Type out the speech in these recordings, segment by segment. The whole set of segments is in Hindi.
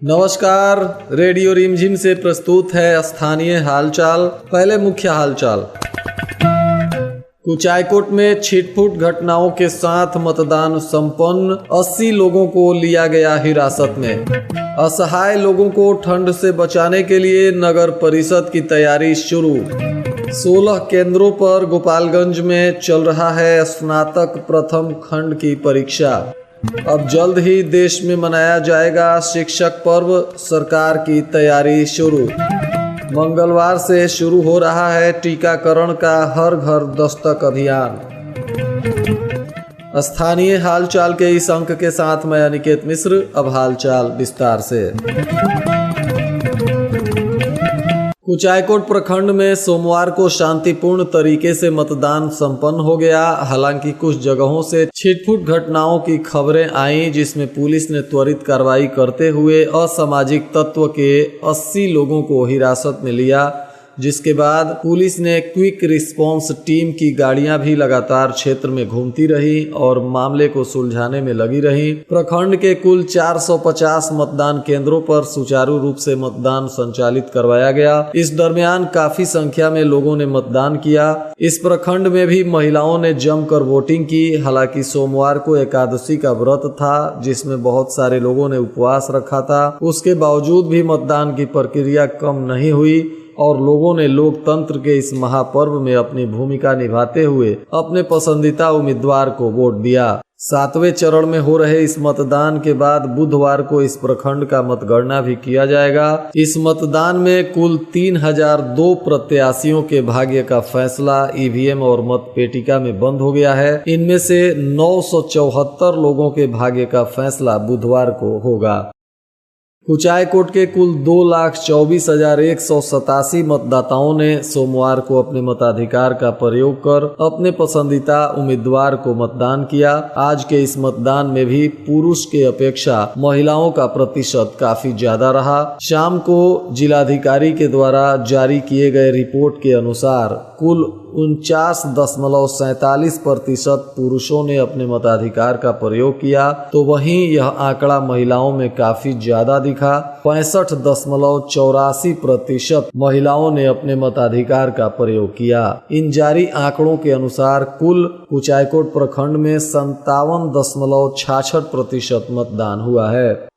नमस्कार, रेडियो रिमझिम से प्रस्तुत है स्थानीय हालचाल। पहले मुख्य हालचाल। कुचायकोट में छिटपुट घटनाओं के साथ मतदान संपन्न, 80 लोगों को लिया गया हिरासत में। असहाय लोगों को ठंड से बचाने के लिए नगर परिषद की तैयारी शुरू। 16 केंद्रों पर गोपालगंज में चल रहा है स्नातक प्रथम खंड की परीक्षा। अब जल्द ही देश में मनाया जाएगा शिक्षक पर्व, सरकार की तैयारी शुरू। मंगलवार से शुरू हो रहा है टीकाकरण का हर घर दस्तक अभियान। स्थानीय हालचाल के इस अंक के साथ मैं अनिकेत मिश्र। अब हालचाल विस्तार से। कुचायकोट प्रखंड में सोमवार को शांतिपूर्ण तरीके से मतदान संपन्न हो गया। हालांकि कुछ जगहों से छिटपुट घटनाओं की खबरें आईं, जिसमें पुलिस ने त्वरित कार्रवाई करते हुए असामाजिक तत्व के 80 लोगों को हिरासत में लिया, जिसके बाद पुलिस ने क्विक रिस्पांस टीम की गाड़ियां भी लगातार क्षेत्र में घूमती रही और मामले को सुलझाने में लगी रही। प्रखंड के कुल 450 मतदान केंद्रों पर सुचारू रूप से मतदान संचालित करवाया गया। इस दरमियान काफी संख्या में लोगों ने मतदान किया। इस प्रखंड में भी महिलाओं ने जमकर वोटिंग की। हालांकि सोमवार को एकादशी का व्रत था, जिसमें बहुत सारे लोगों ने उपवास रखा था। उसके बावजूद भी मतदान की प्रक्रिया कम नहीं हुई और लोगों ने लोकतंत्र के इस महापर्व में अपनी भूमिका निभाते हुए अपने पसंदीदा उम्मीदवार को वोट दिया। 7वें चरण में हो रहे इस मतदान के बाद बुधवार को इस प्रखंड का मतगणना भी किया जाएगा। इस मतदान में कुल 3002 प्रत्याशियों के भाग्य का फैसला ईवीएम और मतपेटिका में बंद हो गया है। इनमें से 974 लोगों के भाग्य का फैसला बुधवार को होगा। कुचायकोट के कुल 2,24,187 मतदाताओं ने सोमवार को अपने मताधिकार का प्रयोग कर अपने पसंदीदा उम्मीदवार को मतदान किया। आज के इस मतदान में भी पुरुष के अपेक्षा महिलाओं का प्रतिशत काफी ज्यादा रहा। शाम को जिलाधिकारी के द्वारा जारी किए गए रिपोर्ट के अनुसार कुल 49.47% पुरुषों ने अपने मताधिकार का प्रयोग किया, तो वहीं यह आंकड़ा महिलाओं में काफी ज्यादा दिखा। 65.84% महिलाओं ने अपने मताधिकार का प्रयोग किया। इन जारी आंकड़ों के अनुसार कुल कुचायकोट प्रखंड में 57.66% मतदान हुआ है।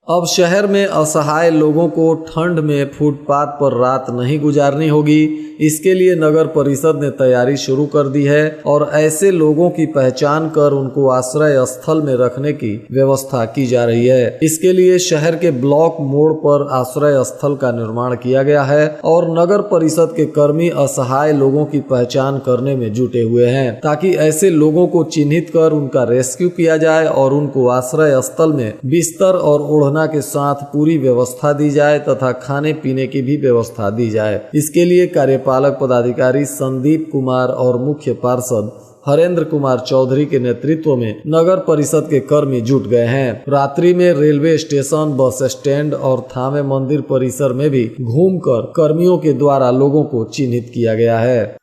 अब शहर में असहाय लोगों को ठंड में फुटपाथ पर रात नहीं गुजारनी होगी। इसके लिए नगर परिषद ने तैयारी शुरू कर दी है और ऐसे लोगों की पहचान कर उनको आश्रय स्थल में रखने की व्यवस्था की जा रही है। इसके लिए शहर के ब्लॉक मोड़ पर आश्रय स्थल का निर्माण किया गया है और नगर परिषद के कर्मी असहाय लोगों की पहचान करने में जुटे हुए हैं, ताकि ऐसे लोगों को चिन्हित कर उनका रेस्क्यू किया जाए और उनको आश्रय स्थल में बिस्तर और ओढ़ना के साथ पूरी व्यवस्था दी जाए तथा खाने पीने की भी व्यवस्था दी जाए। इसके लिए कार्यपालक पदाधिकारी संदीप कुमार और मुख्य पार्षद हरेंद्र कुमार चौधरी के नेतृत्व में नगर परिषद के कर्मी जुट गए हैं। रात्रि में रेलवे स्टेशन, बस स्टैंड और थावे मंदिर परिसर में भी घूमकर कर्मियों के द्वारा लोगों को चिन्हित किया गया है।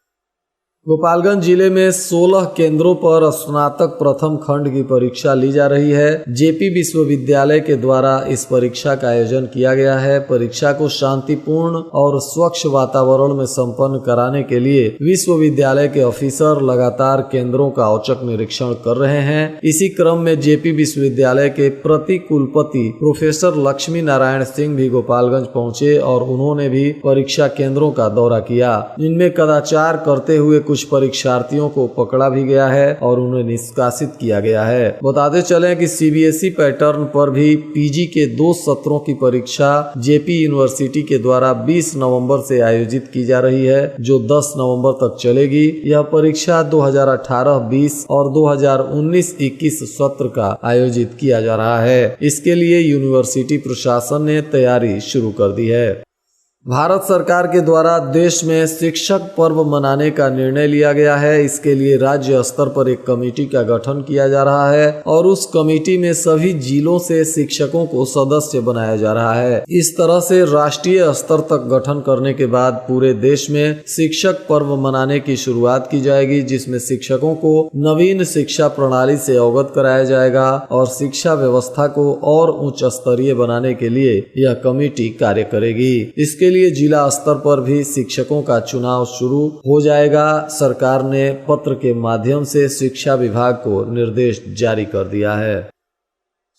गोपालगंज जिले में 16 केंद्रों पर स्नातक प्रथम खंड की परीक्षा ली जा रही है। जेपी विश्वविद्यालय के द्वारा इस परीक्षा का आयोजन किया गया है। परीक्षा को शांतिपूर्ण और स्वच्छ वातावरण में संपन्न कराने के लिए विश्वविद्यालय के ऑफिसर लगातार केंद्रों का औचक निरीक्षण कर रहे हैं। इसी क्रम में जेपी विश्वविद्यालय के प्रति कुलपति प्रोफेसर लक्ष्मी नारायण सिंह भी गोपालगंज पहुंचे और उन्होंने भी परीक्षा केंद्रों का दौरा किया। इनमें कदाचार करते हुए कुछ परीक्षार्थियों को पकड़ा भी गया है और उन्हें निष्कासित किया गया है। बताते चलें कि सीबीएसई पैटर्न पर भी पीजी के 2 सत्रों की परीक्षा जेपी यूनिवर्सिटी के द्वारा 20 नवंबर से आयोजित की जा रही है, जो 10 नवंबर तक चलेगी। यह परीक्षा 2018-20 और 2019-21 सत्र का आयोजित किया जा रहा है। इसके लिए यूनिवर्सिटी प्रशासन ने तैयारी शुरू कर दी है। भारत सरकार के द्वारा देश में शिक्षक पर्व मनाने का निर्णय लिया गया है। इसके लिए राज्य स्तर पर एक कमेटी का गठन किया जा रहा है और उस कमेटी में सभी जिलों से शिक्षकों को सदस्य बनाया जा रहा है। इस तरह से राष्ट्रीय स्तर तक गठन करने के बाद पूरे देश में शिक्षक पर्व मनाने की शुरुआत की जाएगी, जिसमें शिक्षकों को नवीन शिक्षा प्रणाली से अवगत कराया जाएगा और शिक्षा व्यवस्था को और उच्च स्तरीय बनाने के लिए यह कमेटी कार्य करेगी। इसके लिए जिला स्तर पर भी शिक्षकों का चुनाव शुरू हो जाएगा। सरकार ने पत्र के माध्यम से शिक्षा विभाग को निर्देश जारी कर दिया है।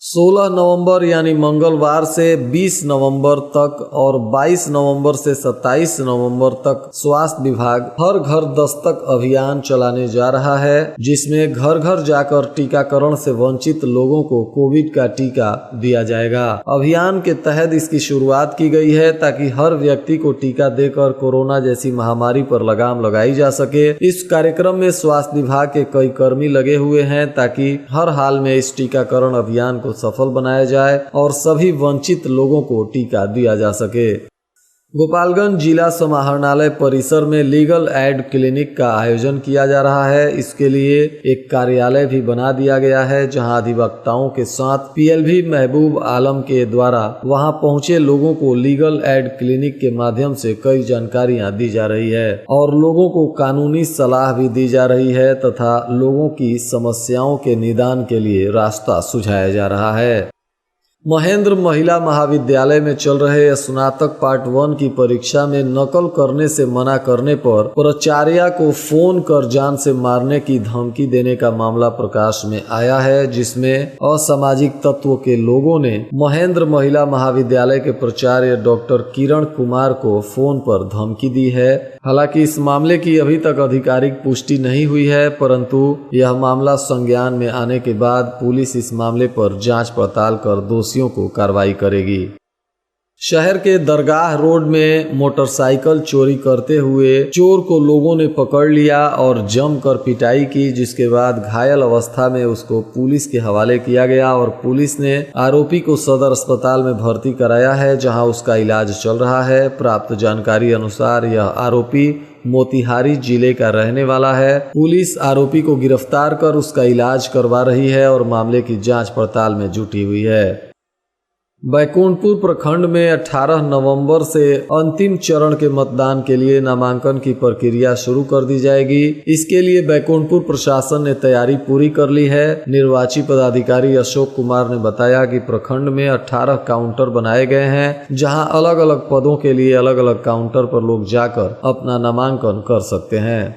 16 नवंबर यानी मंगलवार से 20 नवंबर तक और 22 नवंबर से 27 नवंबर तक स्वास्थ्य विभाग हर घर दस्तक अभियान चलाने जा रहा है, जिसमें घर घर जाकर टीकाकरण से वंचित लोगों को कोविड का टीका दिया जाएगा। अभियान के तहत इसकी शुरुआत की गई है ताकि हर व्यक्ति को टीका देकर कोरोना जैसी महामारी पर लगाम लगाई जा सके। इस कार्यक्रम में स्वास्थ्य विभाग के कई कर्मी लगे हुए हैं ताकि हर हाल में इस टीकाकरण अभियान को सफल बनाया जाए और सभी वंचित लोगों को टीका दिया जा सके। गोपालगंज जिला समाहरणालय परिसर में लीगल एड क्लिनिक का आयोजन किया जा रहा है। इसके लिए एक कार्यालय भी बना दिया गया है, जहां अधिवक्ताओं के साथ पीएलवी महबूब आलम के द्वारा वहां पहुंचे लोगों को लीगल एड क्लिनिक के माध्यम से कई जानकारियां दी जा रही है और लोगों को कानूनी सलाह भी दी जा रही है तथा लोगों की समस्याओं के निदान के लिए रास्ता सुझाया जा रहा है। महेंद्र महिला महाविद्यालय में चल रहे स्नातक पार्ट 1 की परीक्षा में नकल करने से मना करने पर प्राचार्या को फोन कर जान से मारने की धमकी देने का मामला प्रकाश में आया है, जिसमें असामाजिक तत्वों के लोगों ने महेंद्र महिला महाविद्यालय के प्राचार्य डॉक्टर किरण कुमार को फोन पर धमकी दी है। हालांकि इस मामले की अभी तक आधिकारिक पुष्टि नहीं हुई है, परंतु यह मामला संज्ञान में आने के बाद पुलिस इस मामले पर जांच पड़ताल कर दोषियों को कार्रवाई करेगी। शहर के दरगाह रोड में मोटरसाइकिल चोरी करते हुए चोर को लोगों ने पकड़ लिया और जमकर पिटाई की, जिसके बाद घायल अवस्था में उसको पुलिस के हवाले किया गया और पुलिस ने आरोपी को सदर अस्पताल में भर्ती कराया है, जहां उसका इलाज चल रहा है। प्राप्त जानकारी अनुसार यह आरोपी मोतिहारी जिले का रहने वाला है। पुलिस आरोपी को गिरफ्तार कर उसका इलाज करवा रही है और मामले की जांच पड़ताल में जुटी हुई है। बैकुंठपुर प्रखंड में 18 नवंबर से अंतिम चरण के मतदान के लिए नामांकन की प्रक्रिया शुरू कर दी जाएगी। इसके लिए बैकुंठपुर प्रशासन ने तैयारी पूरी कर ली है। निर्वाची पदाधिकारी अशोक कुमार ने बताया कि प्रखंड में 18 काउंटर बनाए गए हैं, जहां अलग अलग पदों के लिए अलग अलग काउंटर पर लोग जाकर अपना नामांकन कर सकते हैं।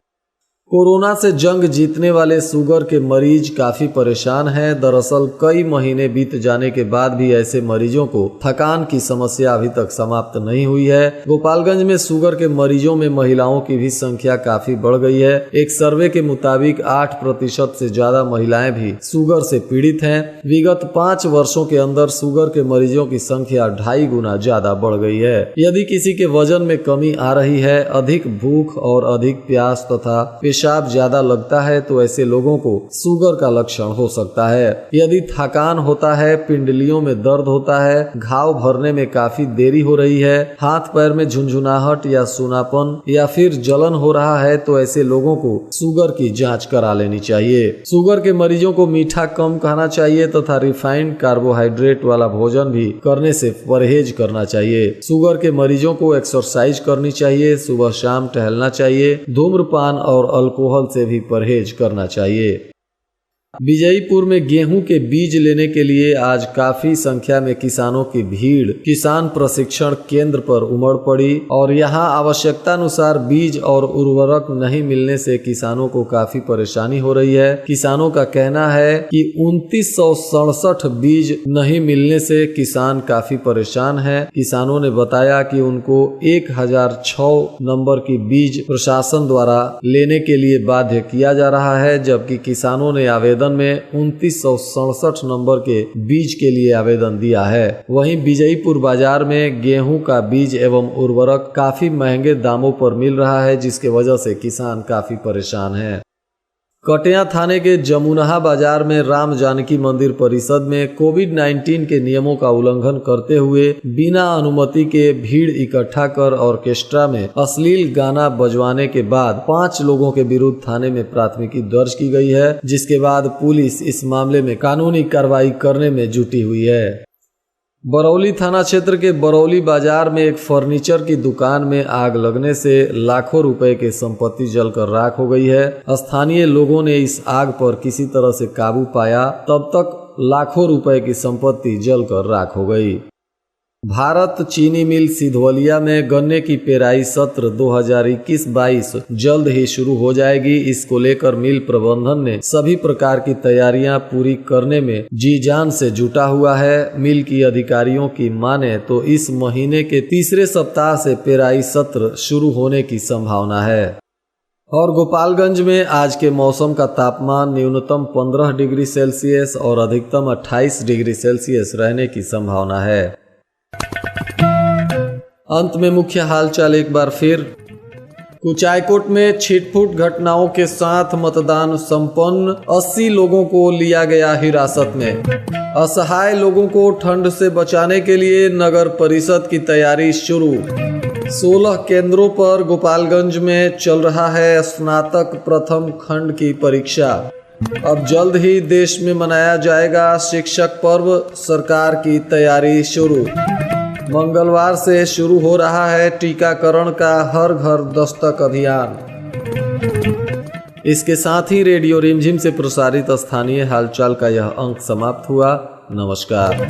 कोरोना से जंग जीतने वाले शुगर के मरीज काफी परेशान हैं। दरअसल कई महीने बीत जाने के बाद भी ऐसे मरीजों को थकान की समस्या अभी तक समाप्त नहीं हुई है। गोपालगंज में शुगर के मरीजों में महिलाओं की भी संख्या काफी बढ़ गई है। एक सर्वे के मुताबिक 8% से ज्यादा महिलाएं भी शुगर से पीड़ित हैं। विगत 5 वर्षों के अंदर शुगर के मरीजों की संख्या 2.5 गुना ज्यादा बढ़ गई है। यदि किसी के वजन में कमी आ रही है, अधिक भूख और अधिक प्यास तथा पेशाब ज्यादा लगता है, तो ऐसे लोगों को शुगर का लक्षण हो सकता है। यदि थकान होता है, पिंडलियों में दर्द होता है, घाव भरने में काफी देरी हो रही है, हाथ पैर में झुनझुनाहट या सूनापन या फिर जलन हो रहा है, तो ऐसे लोगों को शुगर की जांच करा लेनी चाहिए। शुगर के मरीजों को मीठा कम खाना चाहिए तथा रिफाइंड कार्बोहाइड्रेट वाला भोजन भी करने से परहेज करना चाहिए। शुगर के मरीजों को एक्सरसाइज करनी चाहिए, सुबह शाम टहलना चाहिए, धूम्रपान और अल्कोहल से भी परहेज करना चाहिए। विजयपुर में गेहूं के बीज लेने के लिए आज काफी संख्या में किसानों की भीड़ किसान प्रशिक्षण केंद्र पर उमड़ पड़ी और यहां आवश्यकता अनुसार बीज और उर्वरक नहीं मिलने से किसानों को काफी परेशानी हो रही है। किसानों का कहना है कि 2967 बीज नहीं मिलने से किसान काफी परेशान है। किसानों ने बताया कि उनको 1006 नंबर की बीज प्रशासन द्वारा लेने के लिए बाध्य किया जा रहा है, जबकि किसानों ने आवेदन में 2967 नंबर के बीज के लिए आवेदन दिया है। वहीं विजयपुर बाजार में गेहूं का बीज एवं उर्वरक काफी महंगे दामों पर मिल रहा है, जिसके वजह से किसान काफी परेशान हैं। कटिया थाने के जमुनहा बाजार में राम जानकी मंदिर परिषद में कोविड-19 के नियमों का उल्लंघन करते हुए बिना अनुमति के भीड़ इकट्ठा कर ऑर्केस्ट्रा में अश्लील गाना बजवाने के बाद 5 लोगों के विरुद्ध थाने में प्राथमिकी दर्ज की गई है, जिसके बाद पुलिस इस मामले में कानूनी कार्रवाई करने में जुटी हुई है। बरौली थाना क्षेत्र के बरौली बाजार में एक फर्नीचर की दुकान में आग लगने से लाखों रुपए की संपत्ति जलकर राख हो गई है। स्थानीय लोगों ने इस आग पर किसी तरह से काबू पाया, तब तक लाखों रुपए की संपत्ति जलकर राख हो गई। भारत चीनी मिल सिधवलिया में गन्ने की पेराई सत्र 2021-22 जल्द ही शुरू हो जाएगी। इसको लेकर मिल प्रबंधन ने सभी प्रकार की तैयारियां पूरी करने में जी जान से जुटा हुआ है। मिल की अधिकारियों की माने तो इस महीने के तीसरे सप्ताह से पेराई सत्र शुरू होने की संभावना है। और गोपालगंज में आज के मौसम का तापमान न्यूनतम 15 डिग्री सेल्सियस और अधिकतम 28 डिग्री सेल्सियस रहने की संभावना है। अंत में मुख्य हालचाल एक बार फिर। कुचायकोट में छिटपुट घटनाओं के साथ मतदान संपन्न, 80 लोगों को लिया गया हिरासत में। असहाय लोगों को ठंड से बचाने के लिए नगर परिषद की तैयारी शुरू। 16 केंद्रों पर गोपालगंज में चल रहा है स्नातक प्रथम खंड की परीक्षा। अब जल्द ही देश में मनाया जाएगा शिक्षक पर्व, सरकार की तैयारी शुरू। मंगलवार से शुरू हो रहा है टीकाकरण का हर घर दस्तक अभियान। इसके साथ ही रेडियो रिमझिम से प्रसारित स्थानीय हालचाल का यह अंक समाप्त हुआ। नमस्कार।